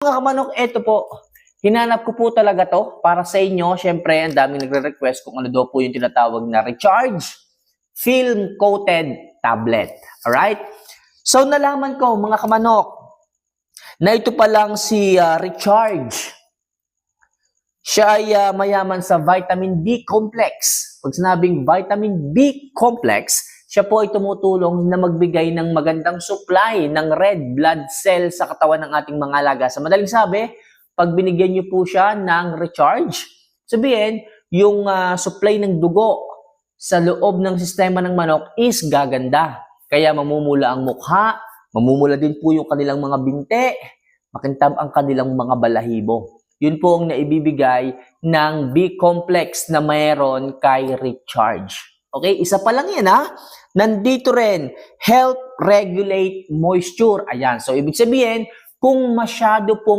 mga kamanok, eto po. Hinanap ko po talaga to para sa inyo. Siyempre, ang daming nagre-request kung ano daw po yung tinatawag na Recharge Film-Coated Tablet. Alright? So, nalaman ko, mga kamanok, na ito pa lang si Recharge. Siya ay mayaman sa vitamin B complex. Pag sinabing vitamin B complex, siya po ay tumutulong na magbigay ng magandang supply ng red blood cell sa katawan ng ating mga alaga. Sa madaling sabi, pag binigyan niyo po siya ng recharge, sabihin, yung supply ng dugo sa loob ng sistema ng manok is gaganda. Kaya mamumula ang mukha, mamumula din po yung kanilang mga binte, makintab ang kanilang mga balahibo. Yun po ang naibibigay ng B-complex na mayroon kay Recharge. Okay, isa pa lang yan ha. Nandito rin, help regulate moisture. Ayan, so ibig sabihin, kung masyado pong